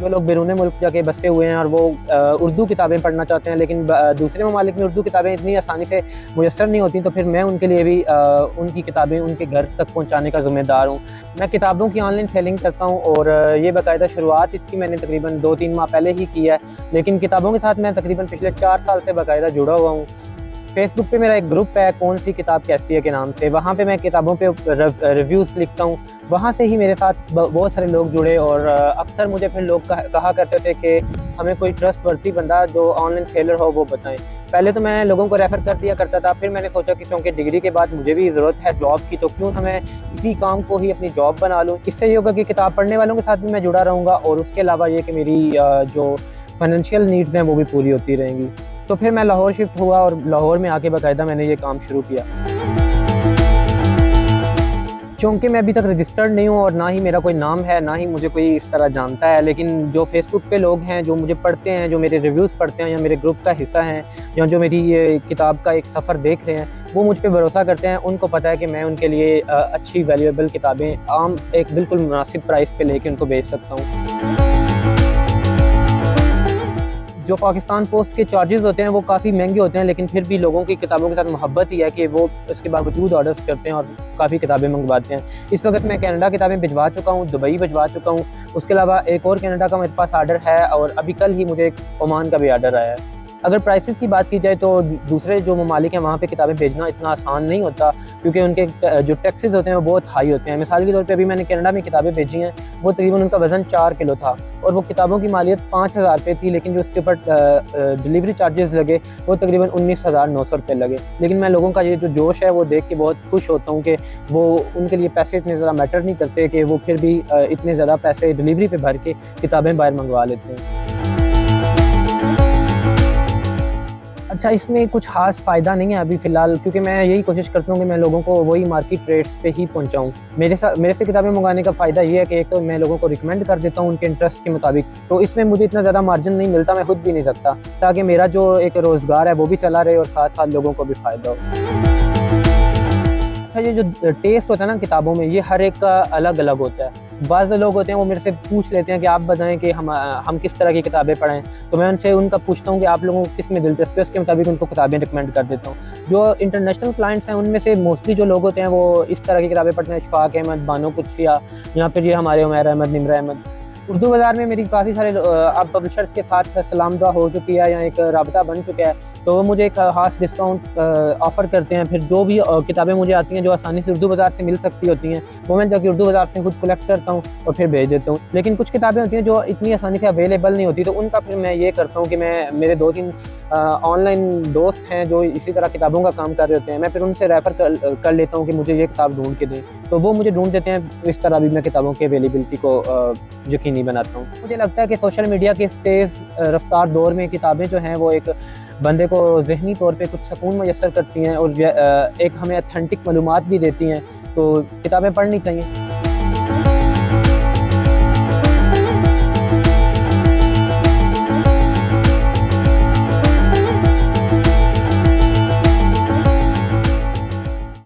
वो लोग बैरून मुल्क जाके बसे हुए हैं और वो उर्दू किताबें पढ़ना चाहते हैं, लेकिन दूसरे ममालिक में उर्दू किताबें इतनी आसानी से मुयसर नहीं होती, तो फिर मैं उनके लिए भी उनकी किताबें उनके घर तक पहुँचाने का ज़िम्मेदार हूँ। मैं किताबों की ऑनलाइन सेलिंग करता हूँ और ये बाकायदा शुरुआत इसकी मैंने तकरीबन 2-3 माह पहले ही की है, लेकिन किताबों के साथ मैं तकरीबन पिछले 4 साल से बाकायदा जुड़ा हुआ हूँ। फेसबुक पे मेरा एक ग्रुप है, कौन सी किताब कैसी है के नाम से, वहाँ पे मैं किताबों पे रिव्यूज़ लिखता हूँ। वहाँ से ही मेरे साथ बहुत सारे लोग जुड़े और अक्सर मुझे फिर लोग कहा करते थे कि हमें कोई ट्रस्टवर्दी बंदा जो ऑनलाइन सेलर हो वो बताएं। पहले तो मैं लोगों को रेफ़र कर दिया करता था, फिर मैंने सोचा कि क्योंकि डिग्री के बाद मुझे भी ज़रूरत है जॉब की, तो क्यों ना मैं इसी काम को ही अपनी जॉब बना लूँ। इससे ये होगा कि किताब पढ़ने वालों के साथ भी मैं जुड़ा रहूँगा और उसके अलावा ये कि मेरी जो फाइनेंशियल नीड्स हैं वो भी पूरी होती रहेंगी। तो फिर मैं लाहौर शिफ्ट हुआ और लाहौर में आके बाकायदा मैंने ये काम शुरू किया। चूँकि मैं अभी तक रजिस्टर्ड नहीं हूँ और ना ही मेरा कोई नाम है, ना ही मुझे कोई इस तरह जानता है, लेकिन जो फेसबुक पे लोग हैं जो मुझे पढ़ते हैं, जो मेरे रिव्यूज़ पढ़ते हैं या मेरे ग्रुप का हिस्सा हैं या जो मेरी ये किताब का एक सफ़र देख रहे हैं, वो मुझ पे भरोसा करते हैं। उनको पता है कि मैं उनके लिए अच्छी वैल्यूएबल किताबें आम एक बिल्कुल मुनासिब प्राइस पे लेके उनको बेच सकता हूँ। जो पाकिस्तान पोस्ट के चार्जेस होते हैं वो काफ़ी महंगे होते हैं, लेकिन फिर भी लोगों की किताबों के साथ मोहब्बत ही है कि वो उसके बावजूद ऑर्डर्स करते हैं और काफ़ी किताबें मंगवाते हैं। इस वक्त मैं कनाडा किताबें भिजवा चुका हूँ, दुबई भिजवा चुका हूँ, उसके अलावा एक और कनाडा का मेरे पास आर्डर है और अभी कल ही मुझे एक ओमान का भी आर्डर आया है। अगर प्राइसेस की बात की जाए तो दूसरे जो ममालिक हैं वहाँ पे किताबें भेजना इतना आसान नहीं होता, क्योंकि उनके जो टैक्सेस होते हैं वो बहुत हाई होते हैं। मिसाल के तौर पे अभी मैंने कनाडा में किताबें भेजी हैं, वो तकरीबन उनका वज़न 4 किलो था और वो किताबों की मालियत 5,000 रुपये थी, लेकिन जो उसके ऊपर डिलीवरी चार्जेस लगे वो तकरीबन 19,900 रुपये लगे। लेकिन मैं लोगों का ये जो जोश है वो देख के बहुत खुश होता हूँ कि वो उनके लिए पैसे इतने ज़्यादा मैटर नहीं करते कि वो फिर भी इतने ज़्यादा पैसे डिलीवरी पे भर के किताबें बाहर मंगवा लेते हैं। अच्छा, इसमें कुछ ख़ास फ़ायदा नहीं है अभी फ़िलहाल, क्योंकि मैं यही कोशिश करता हूँ कि मैं लोगों को वही मार्केट रेट्स पे ही पहुँचाऊँ। मेरे से किताबें मंगाने का फ़ायदा ये है कि एक तो मैं लोगों को रिकमेंड कर देता हूँ उनके इंटरेस्ट के मुताबिक, तो इसमें मुझे इतना ज़्यादा मार्जिन नहीं मिलता, मैं खुद भी नहीं सकता, ताकि मेरा जो एक रोज़गार है वो भी चला रहे और साथ-साथ लोगों को भी फ़ायदा हो। अच्छा, ये जो टेस्ट होता है ना किताबों में, ये हर एक का अलग-अलग होता है। बाज़ लोग होते हैं वो मेरे से पूछ लेते हैं कि आप बताएँ कि हम किस तरह की किताबें पढ़ें, तो मैं उनसे उनका पूछता हूँ कि आप लोगों को किस में दिलचस्पी है, उसके मुताबिक उनको किताबें रिकमेंड कर देता हूँ। जो इंटरनेशनल क्लाइंट्स हैं उनमें से मोस्टली जो लोग होते हैं वो इस तरह की किताबें पढ़ते हैं, शफ़ाक़ अहमद, बानो कुद्सिया या फिर ये हमारे उमैर अहमद, निमरा अहमद। उर्दू बाज़ार में मेरी काफ़ी सारे अब पब्लिशर्स के साथ सलामदुआ हो चुकी है या एक राबता बन चुका है, तो वो मुझे एक ख़ास डिस्काउंट ऑफ़र करते हैं। फिर जो भी किताबें मुझे आती हैं जो आसानी से उर्दू बाज़ार से मिल सकती होती हैं, वो मैं जाके उर्दू बाज़ार से खुद कलेक्ट करता हूँ और फिर भेज देता हूँ। लेकिन कुछ किताबें होती हैं जो इतनी आसानी से अवेलेबल नहीं होती, तो उनका फिर मैं ये करता हूँ कि मेरे 2-3 ऑनलाइन दोस्त हैं जो इसी तरह किताबों का काम कर रहे होते हैं, मैं फिर उनसे रेफ़र कर लेता हूँ कि मुझे ये किताब ढूँढ के दें, तो वो मुझे ढूँढ देते हैं। इस तरह भी मैं किताबों की अवेलेबिलिटी को यकीनी बनाता हूँ। मुझे लगता है कि सोशल मीडिया के इस तेज़ रफ़्तार दौर में किताबें जो हैं वो एक बंदे को ज़हनी तौर पे कुछ सुकून मैसर करती हैं और एक हमें ऑथेंटिक मालूमात भी देती हैं, तो किताबें पढ़नी चाहिए।